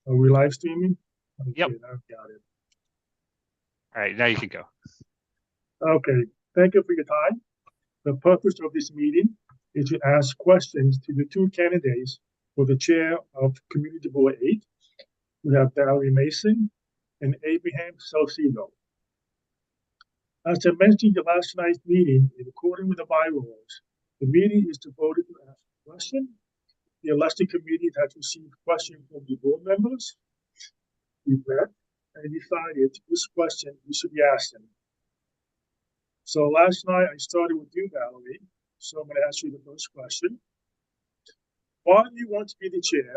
Are we live streaming? Yep. Okay, I've got it. All right, now you can go. Okay, thank you for your time. The purpose of this meeting is to ask questions to the two candidates for the chair of Community Board 8. We have Valerie Mason and Abraham Salcedo. As I mentioned in the last night's meeting, in accordance with the bylaws, the meeting is devoted to ask a question. The elected committee has received questions from the board members. We've met and decided which question we should be asking. So last night I started with you, Valerie. So I'm going to ask you the first question. Why do you want to be the chair,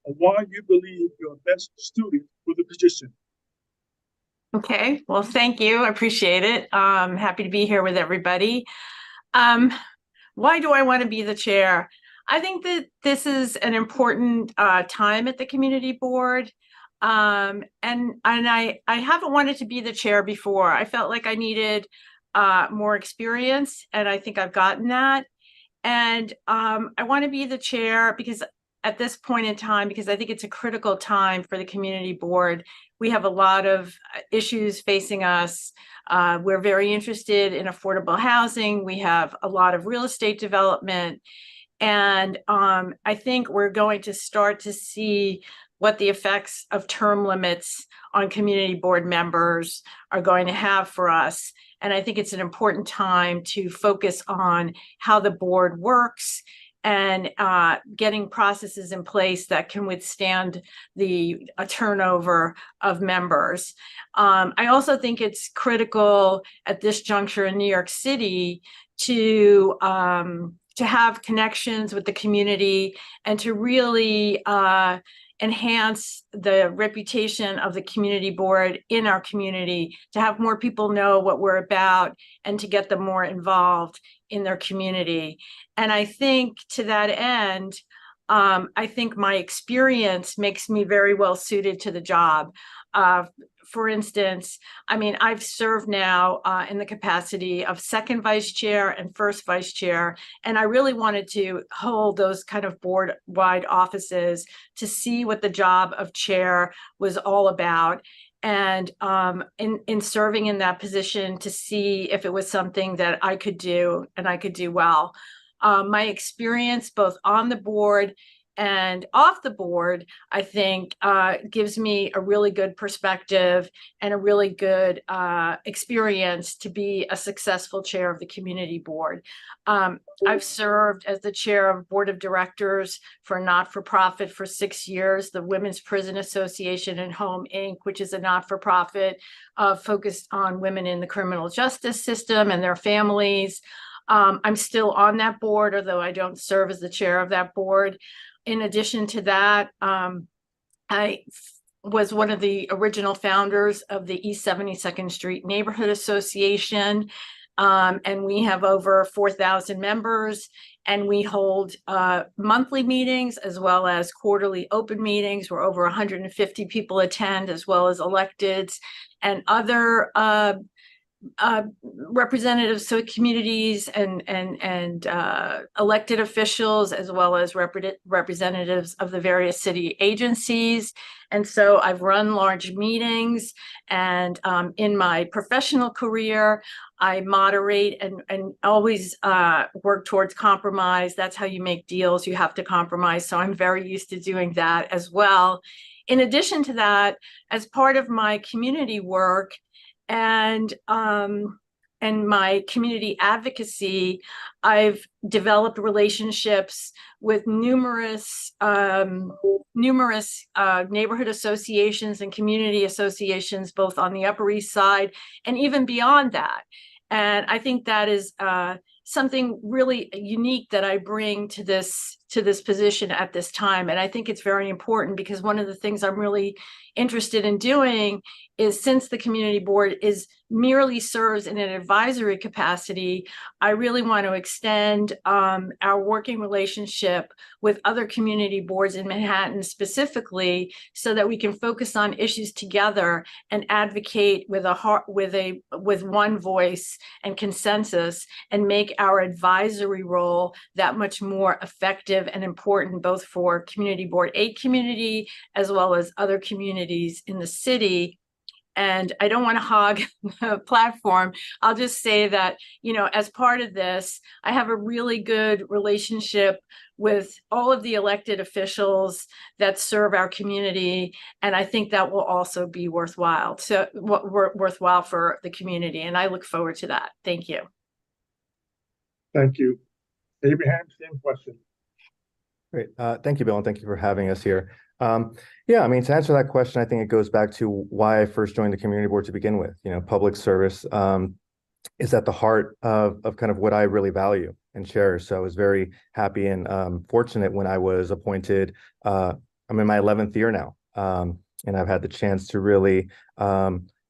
and why do you believe you're the best student for the position? Okay, well, thank you. I appreciate it. Happy to be here with everybody. Um, why do I want to be the chair? I think that this is an important time at the community board. And I haven't wanted to be the chair before. I felt like I needed more experience, and I think I've gotten that. And I want to be the chair because at this point in time, because I think it's a critical time for the community board. We have a lot of issues facing us. We're very interested in affordable housing. We have a lot of real estate development. And I think we're going to start to see what the effects of term limits on community board members are going to have for us. And I think it's an important time to focus on how the board works and getting processes in place that can withstand the turnover of members. I also think it's critical at this juncture in New York City to have connections with the community and to really enhance the reputation of the community board in our community, to have more people know what we're about and to get them more involved in their community. And I think to that end, I think my experience makes me very well suited to the job. For instance, I mean, I've served now in the capacity of second vice chair and first vice chair, and I really wanted to hold those kind of board-wide offices to see what the job of chair was all about. And in serving in that position to see if it was something that I could do and I could do well. My experience both on the board and off the board, I think, gives me a really good perspective and a really good experience to be a successful chair of the community board. I've served as the chair of board of directors for a not-for-profit for 6 years, the Women's Prison Association and Home Inc., which is a not-for-profit focused on women in the criminal justice system and their families. I'm still on that board, although I don't serve as the chair of that board. In addition to that, I was one of the original founders of the East 72nd Street Neighborhood Association, and we have over 4,000 members, and we hold monthly meetings as well as quarterly open meetings where over 150 people attend, as well as electeds and other representatives of communities and elected officials, as well as representatives of the various city agencies. And so I've run large meetings, and in my professional career, I moderate and always work towards compromise. That's how you make deals. You have to compromise. So I'm very used to doing that as well. In addition to that, as part of my community work, and my community advocacy, I've developed relationships with numerous neighborhood associations and community associations, both on the Upper East Side and even beyond that. And I think that is something really unique that I bring to this position at this time. And I think it's very important because one of the things I'm really interested in doing is, since the community board merely serves in an advisory capacity, I really want to extend our working relationship with other community boards in Manhattan specifically, so that we can focus on issues together and advocate with one voice and consensus, and make our advisory role that much more effective sensitive and important both for Community Board 8 community as well as other communities in the city. And I don't want to hog the platform. I'll just say that, as part of this, I have a really good relationship with all of the elected officials that serve our community. And I think that will also be worthwhile. So worthwhile for the community. And I look forward to that. Thank you. Thank you. Abraham, same question. Great. Thank you, Bill, and thank you for having us here. Yeah, I mean, to answer that question, I think it goes back to why I first joined the community board to begin with. Public service is at the heart of kind of what I really value and cherish. So I was very happy and fortunate when I was appointed. I'm in my 11th year now, and I've had the chance to really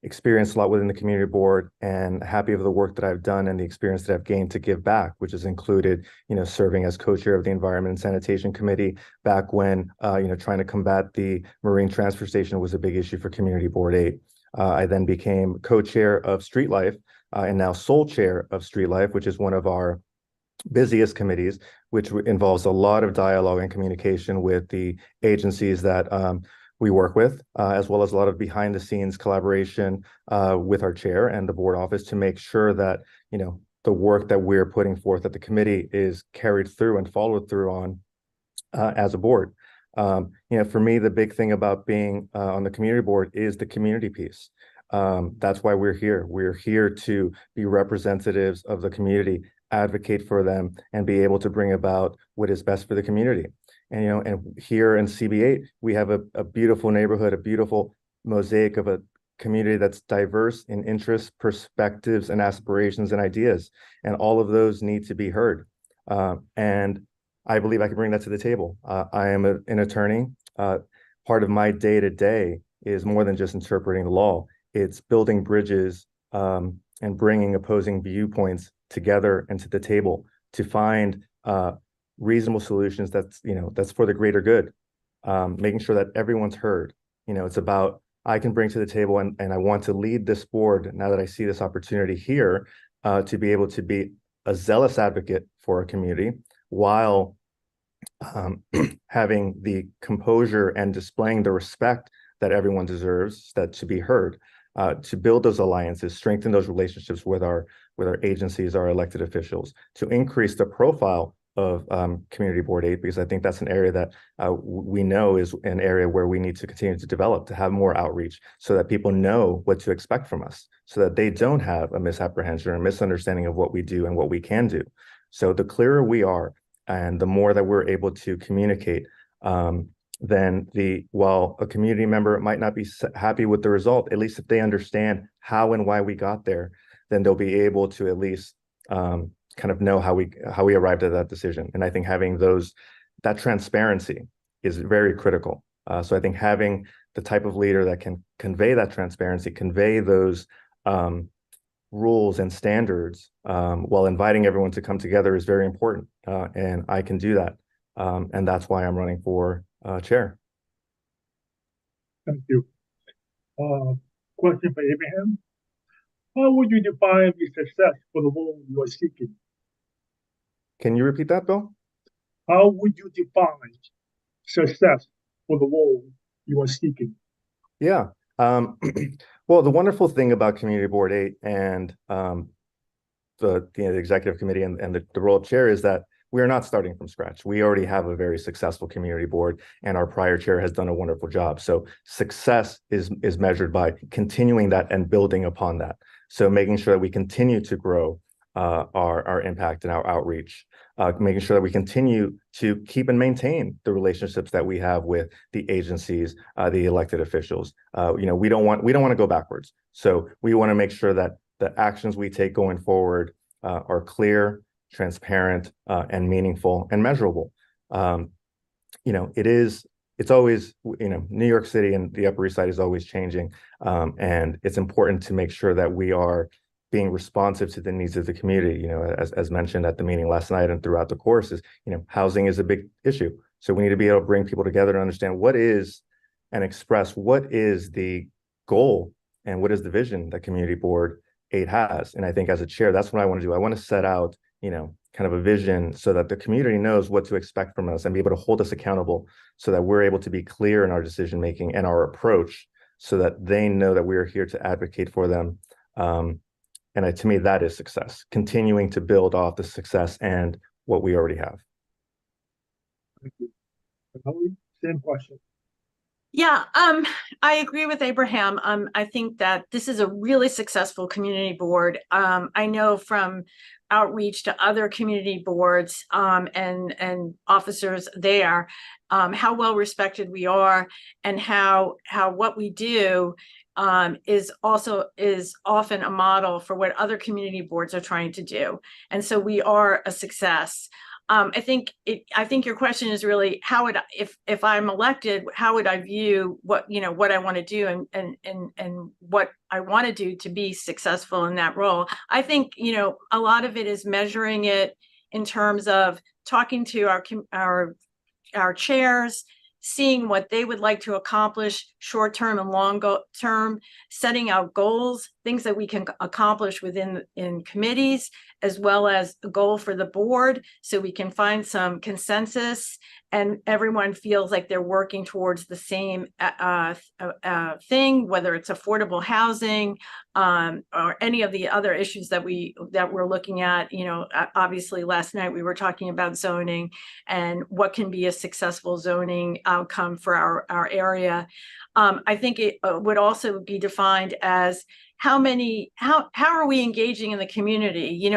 experienced a lot within the community board, and happy of the work that I've done and the experience that I've gained to give back, which has included, serving as co-chair of the Environment and Sanitation Committee back when, trying to combat the marine transfer station was a big issue for Community Board 8. I then became co-chair of Street Life and now sole chair of Street Life, which is one of our busiest committees, which involves a lot of dialogue and communication with the agencies that we work with, as well as a lot of behind the scenes collaboration with our chair and the board office to make sure that, the work that we're putting forth at the committee is carried through and followed through on as a board. For me, the big thing about being on the community board is the community piece. That's why we're here. We're here to be representatives of the community, advocate for them, and be able to bring about what is best for the community. And here in CB8, we have a beautiful neighborhood, a beautiful mosaic of a community that's diverse in interests, perspectives, and aspirations and ideas. And all of those need to be heard. And I believe I can bring that to the table. I am an attorney. Part of my day-to-day is more than just interpreting the law. It's building bridges and bringing opposing viewpoints together and to the table to find reasonable solutions that's for the greater good, making sure that everyone's heard. It's about, I can bring to the table, and I want to lead this board now that I see this opportunity here to be able to be a zealous advocate for our community while having the composure and displaying the respect that everyone deserves, that to be heard, to build those alliances, strengthen those relationships with our agencies, our elected officials, to increase the profile of Community Board 8, because I think that's an area that we know is an area where we need to continue to develop, to have more outreach so that people know what to expect from us, so that they don't have a misapprehension or a misunderstanding of what we do and what we can do. So the clearer we are and the more that we're able to communicate, then while a community member might not be happy with the result, at least if they understand how and why we got there, then they'll be able to at least kind of know how we arrived at that decision. And I think having that transparency is very critical. So I think having the type of leader that can convey that transparency, convey those rules and standards while inviting everyone to come together is very important. And I can do that. And that's why I'm running for chair. Thank you. Question for Abraham. How would you define the success for the role you are seeking? Can you repeat that, Bill? How would you define success for the role you are seeking? Yeah. Well, the wonderful thing about Community Board 8 and the executive committee and the role of chair is that we are not starting from scratch. We already have a very successful community board, and our prior chair has done a wonderful job. So success is measured by continuing that and building upon that. So making sure that we continue to grow our impact and our outreach, making sure that we continue to keep and maintain the relationships that we have with the agencies, the elected officials. We don't want to go backwards. So we want to make sure that the actions we take going forward are clear, transparent, and meaningful and measurable. It's always, New York City and the Upper East Side is always changing. And it's important to make sure that we are being responsive to the needs of the community. As mentioned at the meeting last night and throughout the course is, housing is a big issue. So we need to be able to bring people together to understand what is and express what is the goal and what is the vision that Community Board 8 has. And I think as a chair, that's what I want to do. I want to set out, kind of a vision so that the community knows what to expect from us and be able to hold us accountable so that we're able to be clear in our decision making and our approach so that they know that we're here to advocate for them. To me, that is success, continuing to build off the success and what we already have. Thank you. Valerie, same question. Yeah, I agree with Abraham. I think that this is a really successful community board. I know from outreach to other community boards and officers there, how well respected we are, and how what we do is often a model for what other community boards are trying to do. And so we are a success. I think your question is really how would if I'm elected, how would I view what I want to do and what I want to do to be successful in that role. I think a lot of it is measuring it in terms of talking to our chairs, seeing what they would like to accomplish short-term and long-term, setting out goals, things that we can accomplish in committees, as well as a goal for the board, so we can find some consensus and everyone feels like they're working towards the same thing, whether it's affordable housing or any of the other issues that we're looking at. Obviously last night we were talking about zoning and what can be a successful zoning outcome for our area. I think it would also be defined as how are we engaging in the community?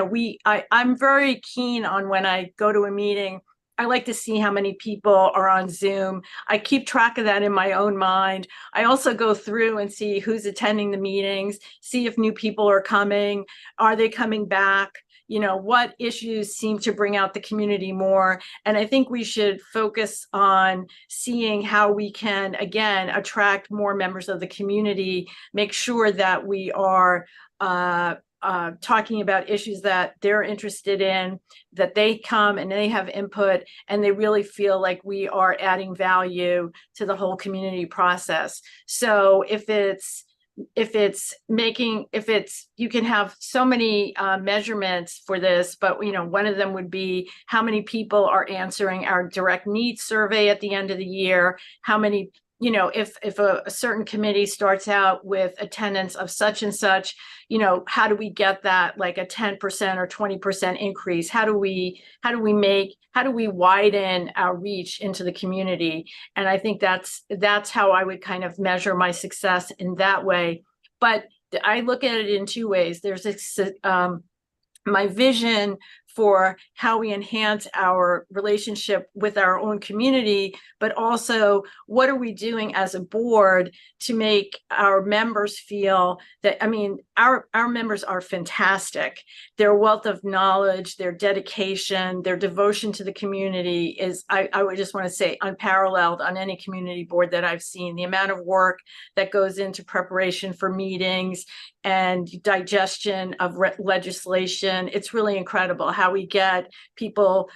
I'm very keen on when I go to a meeting, I like to see how many people are on Zoom. I keep track of that in my own mind. I also go through and see who's attending the meetings, see if new people are coming. Are they coming back? What issues seem to bring out the community more? And I think we should focus on seeing how we can, again, attract more members of the community, make sure that we are talking about issues that they're interested in, that they come and they have input and they really feel like we are adding value to the whole community process. So you can have so many measurements for this, but one of them would be how many people are answering our direct needs survey at the end of the year, how many if a certain committee starts out with attendance of such and such, how do we get that like a 10% or 20% increase? How do we widen our reach into the community? And I think that's how I would kind of measure my success in that way. But I look at it in two ways. There's my vision for how we enhance our relationship with our own community, but also what are we doing as a board to make our members feel that, our members are fantastic. Their wealth of knowledge, their dedication, their devotion to the community is, I would just want to say, unparalleled on any community board that I've seen. The amount of work that goes into preparation for meetings and digestion of legislation, it's really incredible how we get people,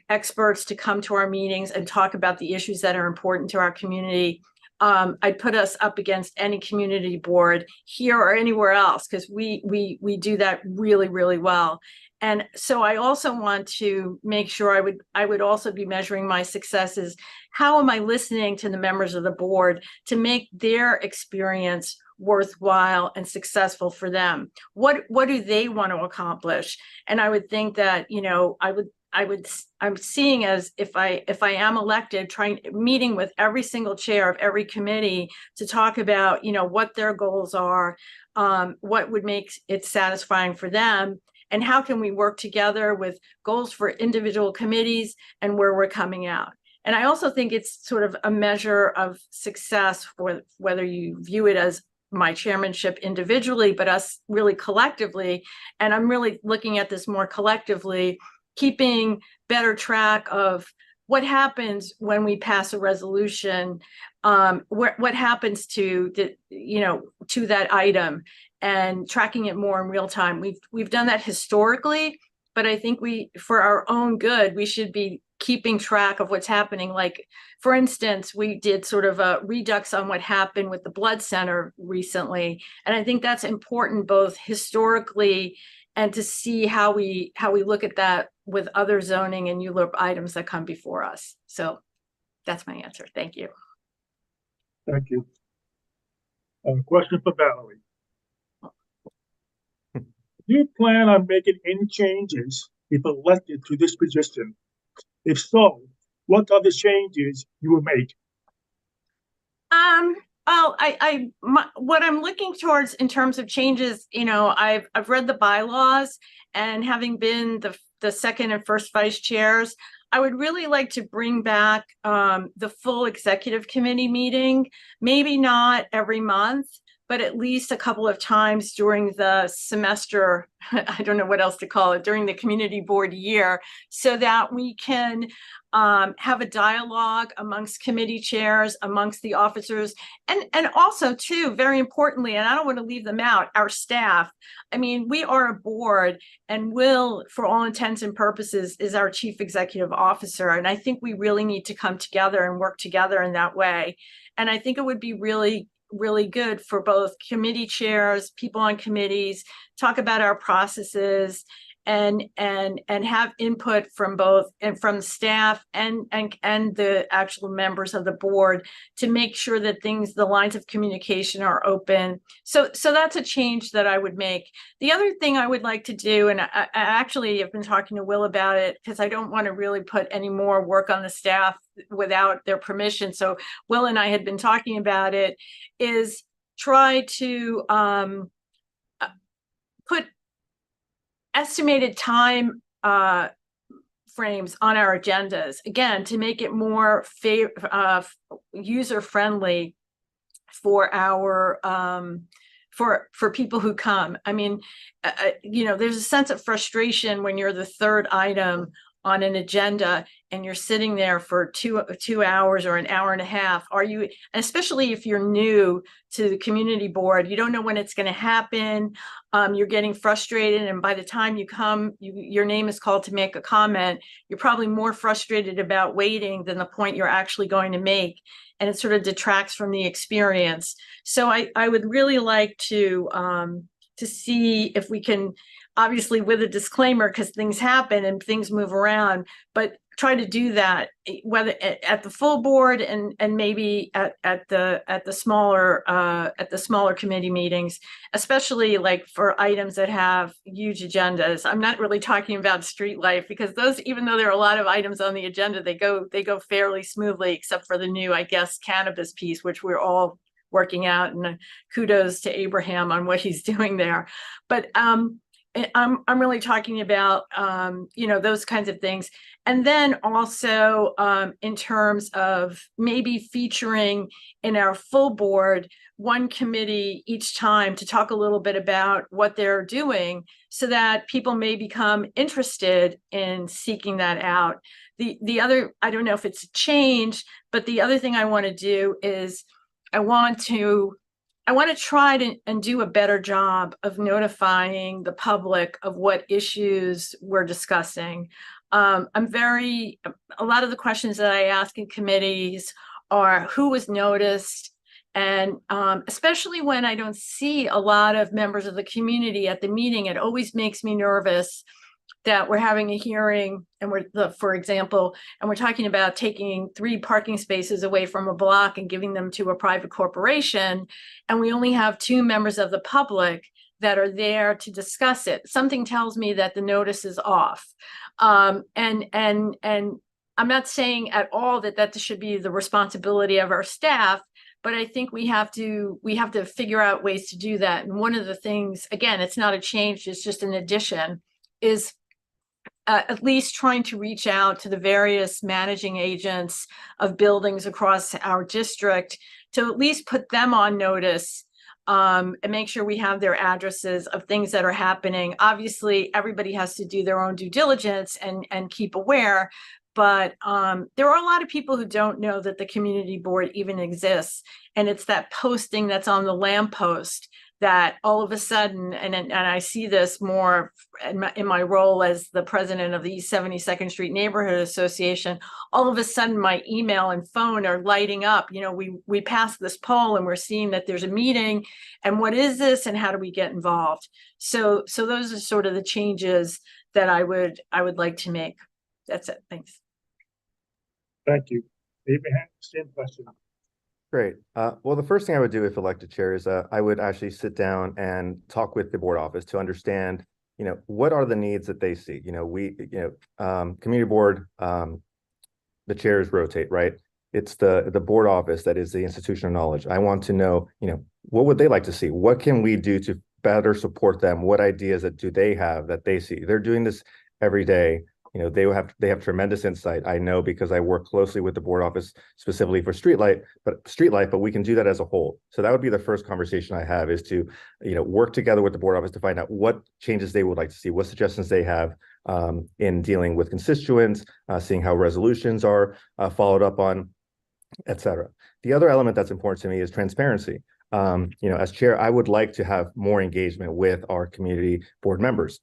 experts to come to our meetings and talk about the issues that are important to our community. I'd put us up against any community board here or anywhere else because we do that really, really well. And so I also want to make sure I would also be measuring my successes. How am I listening to the members of the board to make their experience worthwhile and successful for them? What do they want to accomplish? And I would think that, I'm seeing as if I am elected, meeting with every single chair of every committee to talk about, what their goals are, what would make it satisfying for them, and how can we work together with goals for individual committees and where we're coming out. And I also think it's sort of a measure of success for whether you view it as my chairmanship individually, but us really collectively. And I'm really looking at this more collectively, keeping better track of what happens when we pass a resolution, what happens to to that item, and tracking it more in real time. We've done that historically, but I think for our own good, we should be keeping track of what's happening. Like, for instance, we did sort of a redux on what happened with the blood center recently. And I think that's important both historically and to see how we look at that with other zoning and ULURP items that come before us. So that's my answer. Thank you. Thank you. Question for Valerie. Do you plan on making any changes if elected to this position? If so, what other changes you will make? Well, what I'm looking towards in terms of changes, you know, I've read the bylaws, and having been the second and first vice chairs, I would really like to bring back the full executive committee meeting, maybe not every month, but at least a couple of times during the semester, I don't know what else to call it, during the community board year, so that we can have a dialogue amongst committee chairs, amongst the officers, and also too, very importantly, and I don't want to leave them out, our staff. I mean, we are a board, and Will, for all intents and purposes, is our chief executive officer. And I think we really need to come together and work together in that way. And I think it would be really good for both committee chairs, people on committees, talk about our processes, and have input from both and from staff and the actual members of the board to make sure that the lines of communication are open. So that's a change that I would make. The other thing I would like to do, and I actually have been talking to Will about it, because I don't want to really put any more work on the staff without their permission. So Will and I had been talking about it, is try to put estimated time frames on our agendas, again, to make it more user-friendly for our for people who come. I mean, you know, there's a sense of frustration when you're the third item on an agenda and you're sitting there for two hours or an hour and a half. Especially if you're new to the community board, you don't know when it's going to happen. You're getting frustrated, and by the time you come, your name is called to make a comment. You're probably more frustrated about waiting than the point you're actually going to make, and it sort of detracts from the experience. So I would really like to see if we can, obviously with a disclaimer, because things happen and things move around, but try to do that, whether at the full board and maybe at the smaller committee meetings, especially like for items that have huge agendas. I'm not really talking about street life, because those, even though there are a lot of items on the agenda, they go fairly smoothly, except for the new, I guess, cannabis piece, which we're all working out, and kudos to Abraham on what he's doing there. But I'm really talking about, you know, those kinds of things. And then also in terms of maybe featuring in our full board one committee each time to talk a little bit about what they're doing, so that people may become interested in seeking that out. The other, I don't know if it's a change, but the other thing I want to do is I want to try and do a better job of notifying the public of what issues we're discussing. A lot of the questions that I ask in committees are who was noticed, and especially when I don't see a lot of members of the community at the meeting, it always makes me nervous that we're having a hearing and for example, and we're talking about taking 3 parking spaces away from a block and giving them to a private corporation, and we only have 2 members of the public that are there to discuss it. Something tells me that the notice is off. And I'm not saying at all that should be the responsibility of our staff, but I think we have to figure out ways to do that. And one of the things, again, it's not a change, it's just an addition, is at least trying to reach out to the various managing agents of buildings across our district to at least put them on notice, and make sure we have their addresses of things that are happening. Obviously, everybody has to do their own due diligence and keep aware, but there are a lot of people who don't know that the community board even exists, and it's that posting that's on the lamppost that all of a sudden, and I see this more in my role as the president of the East 72nd Street Neighborhood Association, all of a sudden my email and phone are lighting up. You know, we passed this poll and we're seeing that there's a meeting, and what is this and how do we get involved? So those are sort of the changes that I would like to make. That's it. Thanks. Thank you. Abraham, same question. Great. Well, the first thing I would do if elected chair is I would actually sit down and talk with the board office to understand, you know, what are the needs that they see. You know, community board, the chairs rotate, right? It's the board office that is the institutional knowledge. I want to know, you know, what would they like to see? What can we do to better support them? What ideas that do they have that they see? They're doing this every day. You know, they have tremendous insight. I know because I work closely with the board office specifically for streetlight, but we can do that as a whole. So that would be the first conversation I have, is to, you know, work together with the board office to find out what changes they would like to see, what suggestions they have in dealing with constituents, seeing how resolutions are followed up on, et cetera. The other element that's important to me is transparency. You know, as chair, I would like to have more engagement with our community board members.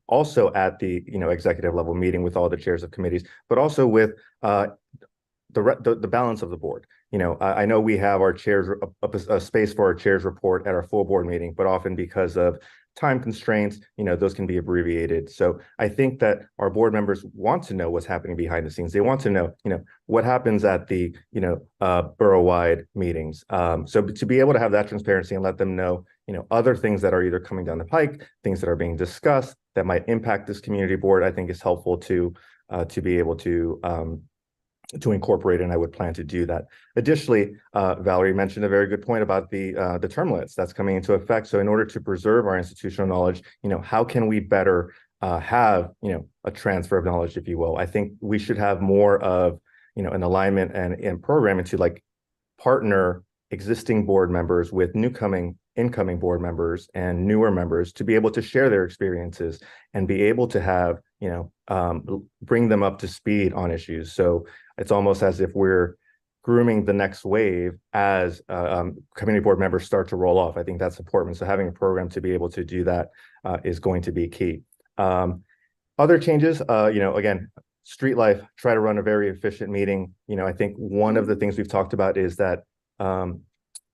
Also at the, you know, executive level meeting with all the chairs of committees, but also with the balance of the board. You know, I know we have our chairs, a space for our chairs report at our full board meeting, but often because of time constraints, you know, those can be abbreviated. So I think that our board members want to know what's happening behind the scenes. They want to know, you know, what happens at the, you know, borough-wide meetings. So to be able to have that transparency and let them know, you know, other things that are either coming down the pike, things that are being discussed that might impact this community board, I think is helpful to be able to incorporate, and I would plan to do that. Additionally, Valerie mentioned a very good point about the term limits that's coming into effect. So in order to preserve our institutional knowledge, you know, how can we better have, you know, a transfer of knowledge, if you will? I think we should have more of, you know, an alignment and programming to like partner existing board members with incoming board members and newer members to be able to share their experiences and be able to have, you know, bring them up to speed on issues. So it's almost as if we're grooming the next wave as community board members start to roll off. I think that's important. So having a program to be able to do that is going to be key. Other changes, you know, again, street life, try to run a very efficient meeting. You know, I think one of the things we've talked about is that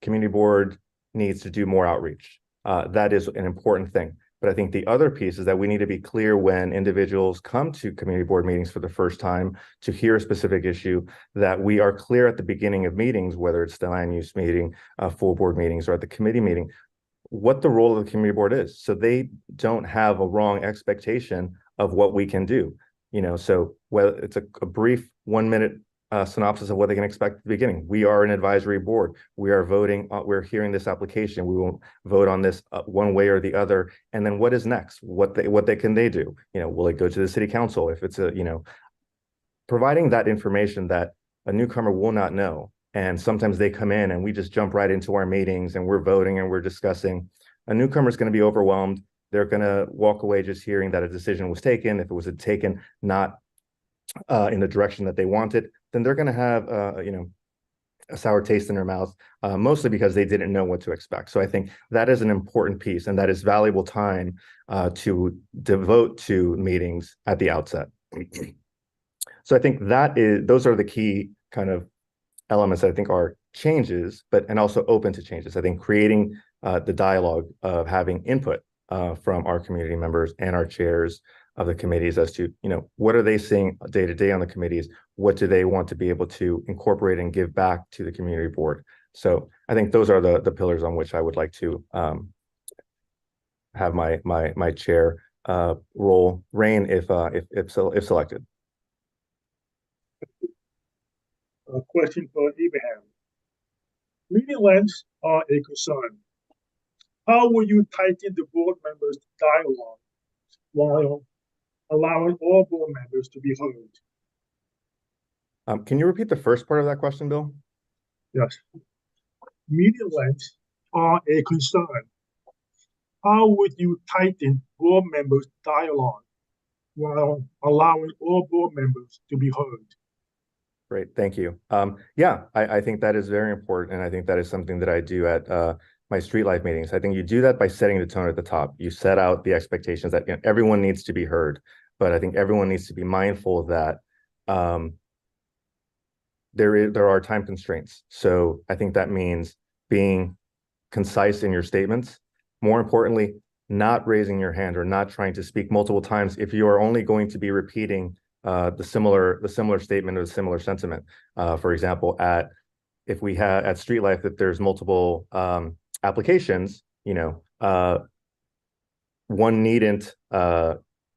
community board needs to do more outreach. That is an important thing. But I think the other piece is that we need to be clear when individuals come to community board meetings for the first time to hear a specific issue, that we are clear at the beginning of meetings, whether it's the land use meeting, full board meetings, or at the committee meeting, what the role of the community board is. So they don't have a wrong expectation of what we can do. You know, so whether it's a brief 1-minute synopsis of what they can expect at the beginning. We are an advisory board. We are voting. We're hearing this application. We will vote on this one way or the other. And then what is next? What can they do? You know, will it go to the city council? If it's you know, providing that information that a newcomer will not know. And sometimes they come in and we just jump right into our meetings and we're voting and we're discussing. A newcomer is going to be overwhelmed. They're going to walk away just hearing that a decision was taken. If it was taken not in the direction that they wanted, then they're going to have, you know, a sour taste in their mouth, mostly because they didn't know what to expect. So I think that is an important piece, and that is valuable time to devote to meetings at the outset. So I think those are the key kind of elements that I think are changes, and also open to changes. I think creating the dialogue of having input from our community members and our chairs of the committees as to, you know, what are they seeing day to day on the committees? What do they want to be able to incorporate and give back to the community board? So I think those are the pillars on which I would like to have my chair role reign if selected. A question for Abraham. Meeting lengths are a concern. How will you tighten the board members' dialogue while allowing all board members to be heard? Can you repeat the first part of that question, Bill? Yes. Meeting lengths are a concern. How would you tighten board members' dialogue while allowing all board members to be heard? Great, thank you. Yeah, I think that is very important, and I think that is something that I do at my street life meetings. I think you do that by setting the tone at the top. You set out the expectations that everyone needs to be heard, but I think everyone needs to be mindful that there are time constraints. So I think that means being concise in your statements. More importantly, not raising your hand or not trying to speak multiple times if you are only going to be repeating the similar statement or the similar sentiment. For example, if we had at Street Life that there's multiple applications, one needn't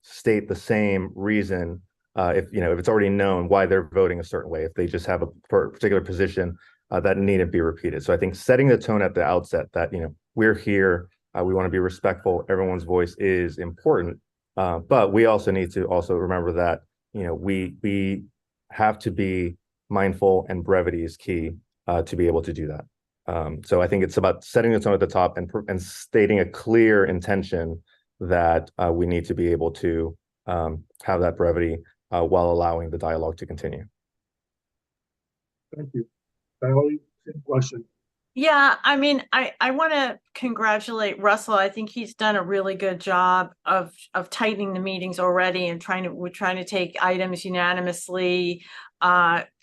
state the same reason if it's already known why they're voting a certain way. If they just have a particular position, that needn't be repeated. So I think setting the tone at the outset that we're here, we want to be respectful. Everyone's voice is important, but we also need to remember that we have to be mindful, and brevity is key to be able to do that. So I think it's about setting the tone at the top and stating a clear intention that we need to be able to have that brevity while allowing the dialogue to continue. Thank you. Valerie, same question. Yeah, I mean, I want to congratulate Russell. I think he's done a really good job of tightening the meetings already, and we're trying to take items unanimously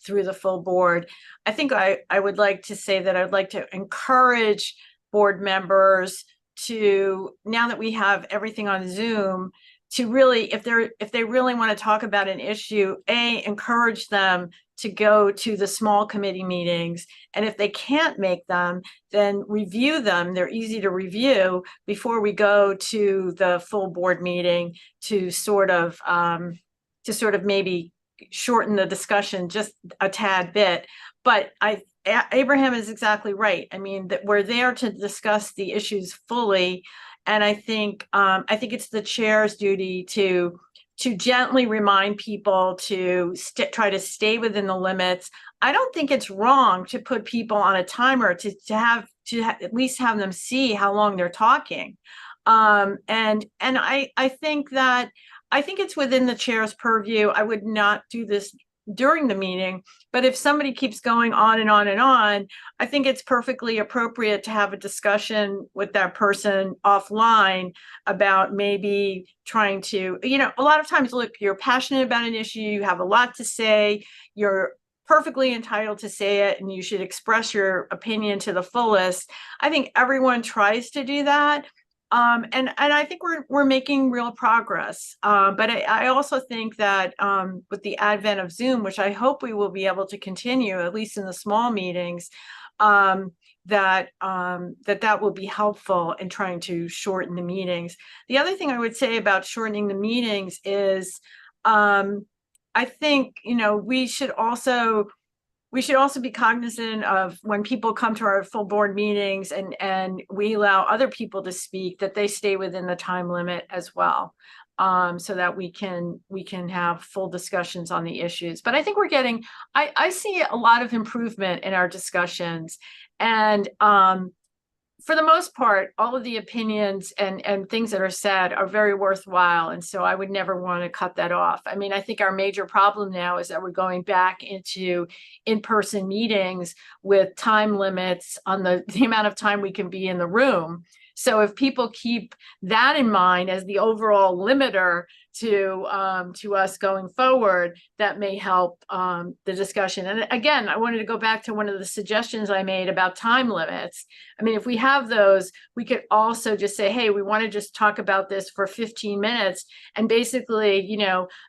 through the full board. I think I would like to say that I'd like to encourage board members to, now that we have everything on Zoom, to really, if they really want to talk about an issue, encourage them to go to the small committee meetings. And if they can't make them, then review them. They're easy to review before we go to the full board meeting to sort of maybe shorten the discussion just a tad bit. But Abraham is exactly right. I mean, that we're there to discuss the issues fully. And I think it's the chair's duty to gently remind people to try to stay within the limits. I don't think it's wrong to put people on a timer to at least have them see how long they're talking. And I think it's within the chair's purview. I would not do this during the meeting, but if somebody keeps going on and on and on, I think it's perfectly appropriate to have a discussion with that person offline about maybe trying to, a lot of times, look, you're passionate about an issue, you have a lot to say, you're perfectly entitled to say it, and you should express your opinion to the fullest. I think everyone tries to do that. And I think we're making real progress. But I also think that with the advent of Zoom, which I hope we will be able to continue, at least in the small meetings, that will be helpful in trying to shorten the meetings. The other thing I would say about shortening the meetings is I think, we should also be cognizant of when people come to our full board meetings and we allow other people to speak, that they stay within the time limit as well, so that we can have full discussions on the issues. But I think I see a lot of improvement in our discussions, and for the most part, all of the opinions and things that are said are very worthwhile. And so I would never want to cut that off. I mean, I think our major problem now is that we're going back into in-person meetings with time limits on the amount of time we can be in the room. So if people keep that in mind as the overall limiter to us going forward, that may help the discussion. And again, I wanted to go back to one of the suggestions I made about time limits. I mean, if we have those, we could also just say, hey, we want to just talk about this for 15 minutes. And basically,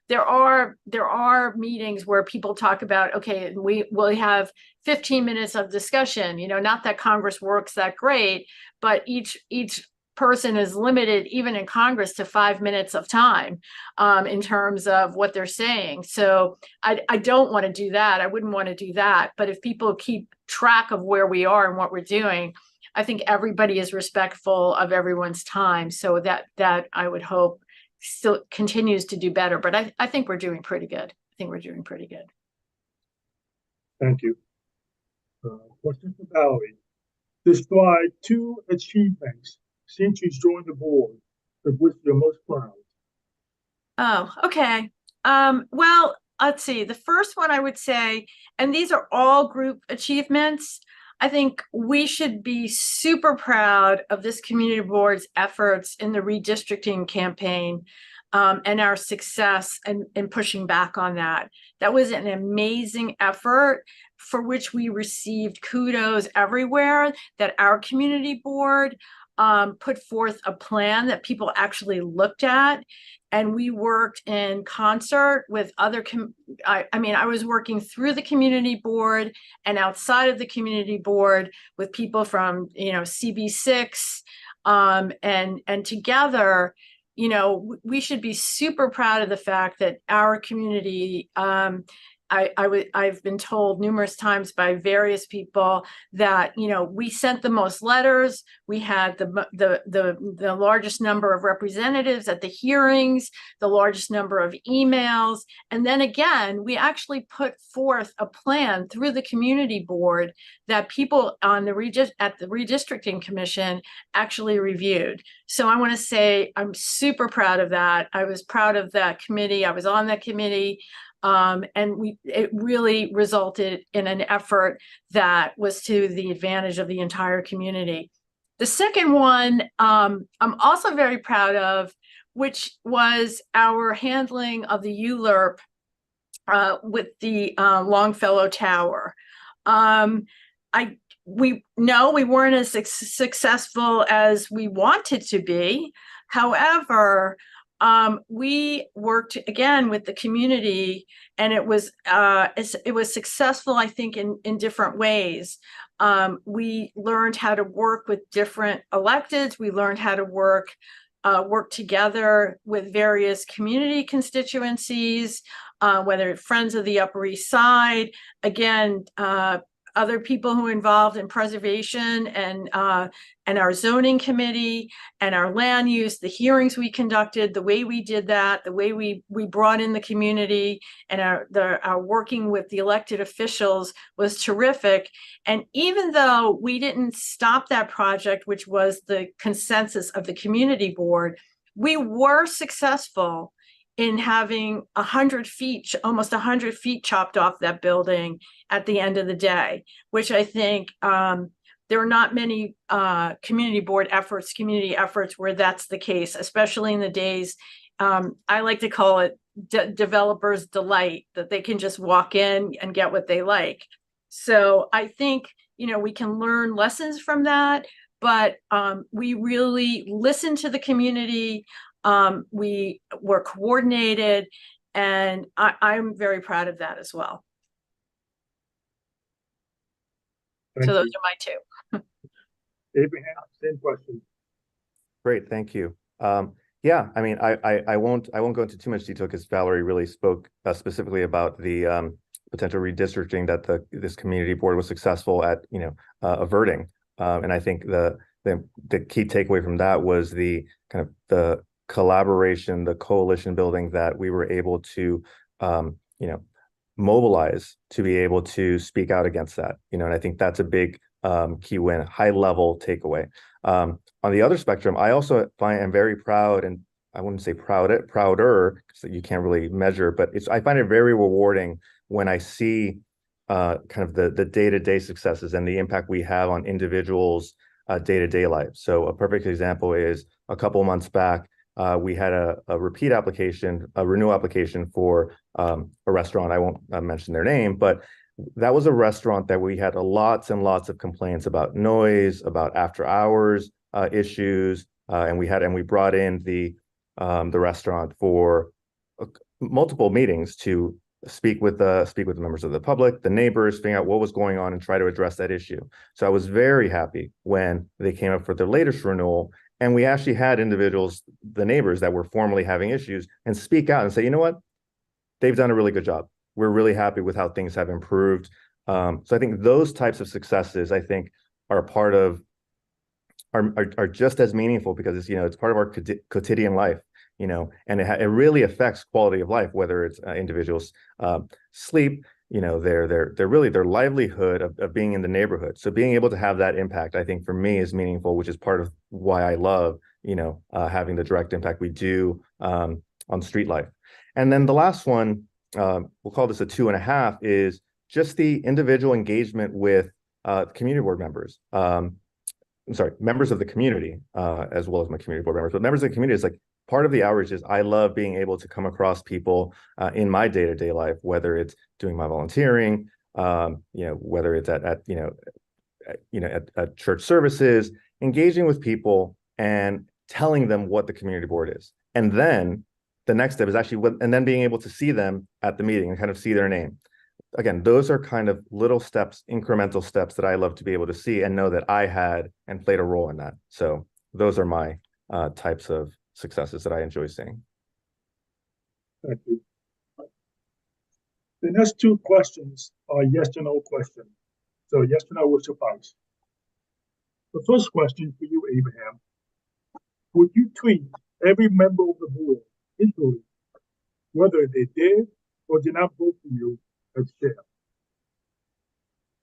there are meetings where people talk about, okay, we will have 15 minutes of discussion, not that Congress works that great, but each person is limited, even in Congress, to 5 minutes of time in terms of what they're saying. So I don't want to do that. I wouldn't want to do that. But if people keep track of where we are and what we're doing, I think everybody is respectful of everyone's time. So that I would hope still continues to do better. But I think we're doing pretty good. Thank you. Question for Valerie. Describe 2 achievements since you joined the board of which you're most proud. Oh, okay. Well, let's see. The first one I would say, and these are all group achievements, I think we should be super proud of this community board's efforts in the redistricting campaign, and our success in pushing back on that. That was an amazing effort for which we received kudos everywhere, that our community board put forth a plan that people actually looked at. And we worked in concert with other, I was working through the community board and outside of the community board with people from, CB6, and together, we should be super proud of the fact that our community, I've been told numerous times by various people that, we sent the most letters. We had the largest number of representatives at the hearings, the largest number of emails. And then again, we actually put forth a plan through the community board that people on at the redistricting commission actually reviewed. So I want to say I'm super proud of that. I was proud of that committee. I was on that committee. And it really resulted in an effort that was to the advantage of the entire community. The second one I'm also very proud of, which was our handling of the ULURP with the Longfellow Tower. We weren't as successful as we wanted to be. However, we worked again with the community, and it was successful, I think, in different ways. We learned how to work with different electeds. We learned how to work together with various community constituencies, whether Friends of the Upper East Side, again, other people who are involved in preservation and our zoning committee and our land use, the hearings we conducted, the way we did that, the way we brought in the community, and our working with the elected officials was terrific. And even though we didn't stop that project, which was the consensus of the community board, we were successful in having 100 feet, almost 100 feet chopped off that building at the end of the day, which I think there are not many community efforts where that's the case, especially in the days, I like to call it developers' delight, that they can just walk in and get what they like. So I think, we can learn lessons from that, but we really listened to the community. We were coordinated, and I'm very proud of that as well. Thank So those you. are my two. Abraham, same question. Great, thank you. Yeah, I won't go into too much detail because Valerie really spoke specifically about the potential redistricting that this community board was successful at, averting. And I think the key takeaway from that was the kind of the collaboration, the coalition building that we were able to, mobilize to be able to speak out against that. And I think that's a big key win, high level takeaway. On the other spectrum, I also am very proud, and I wouldn't say prouder, because you can't really measure, but I find it very rewarding when I see kind of the day-to-day successes and the impact we have on individuals' day-to-day life. So a perfect example is a couple of months back, we had a renewal application for a restaurant. I won't mention their name, but that was a restaurant that we had lots and lots of complaints about noise, about after hours issues, and we brought in the restaurant for multiple meetings to speak with the members of the public, the neighbors, figure out what was going on and try to address that issue. So I was very happy when they came up for their latest renewal, and we actually had individuals, the neighbors that were formerly having issues, and speak out and say, you know what, they've done a really good job. We're really happy with how things have improved. So I think those types of successes, I think, are part of are just as meaningful because it's part of our quotidian life, and it really affects quality of life, whether it's individuals' sleep, their livelihood of being in the neighborhood. So being able to have that impact, I think, for me is meaningful, which is part of why I love, having the direct impact we do on street life. And then the last one, we'll call this a 2.5, is just the individual engagement with community board members. I'm sorry, members of the community, as well as my community board members, but members of the community is like part of the outreach is I love being able to come across people in my day-to-day life, whether it's doing my volunteering, whether it's at church services, engaging with people and telling them what the community board is. And then the next step is actually, and then being able to see them at the meeting and kind of see their name. Again, those are kind of little steps, incremental steps that I love to be able to see and know that I had and played a role in that. So those are my types of successes that I enjoy seeing. Thank you. The next two questions are yes or no questions. So yes or no will suffice. The first question for you, Abraham. Would you treat every member of the board equally, whether they did or did not vote for you as chair?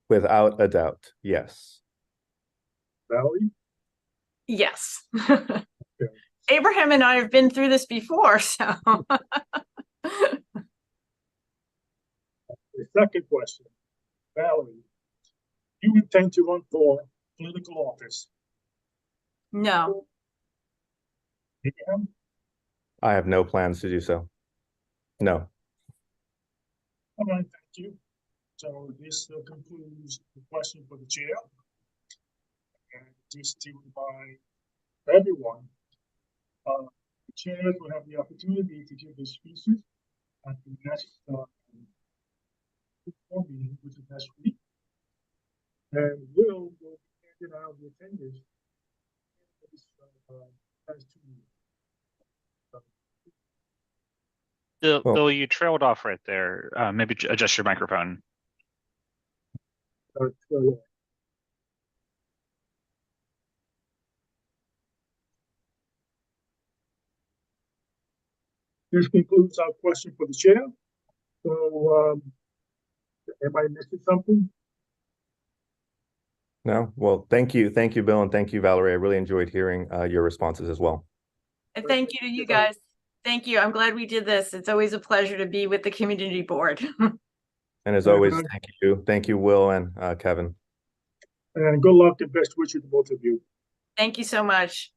Without a doubt, yes. Valerie? Yes. Abraham and I have been through this before, so. The second question, Valerie, you intend to run for political office? No. Abraham? I have no plans to do so. No. All right, thank you. So this concludes the question for the chair. And just to remind everyone, the chairs will have the opportunity to give their speeches at the next meeting, which is next week. And will be handing out the attendance as to Bill, you trailed off right there. Maybe adjust your microphone. This concludes our question for the chair. So, am I missing something? No. Well, thank you, Bill, and thank you, Valerie. I really enjoyed hearing your responses as well. And thank you to you guys. Thank you. I'm glad we did this. It's always a pleasure to be with the community board. And as always, thank you, Will and Kevin. And good luck and best wishes to both of you. Thank you so much.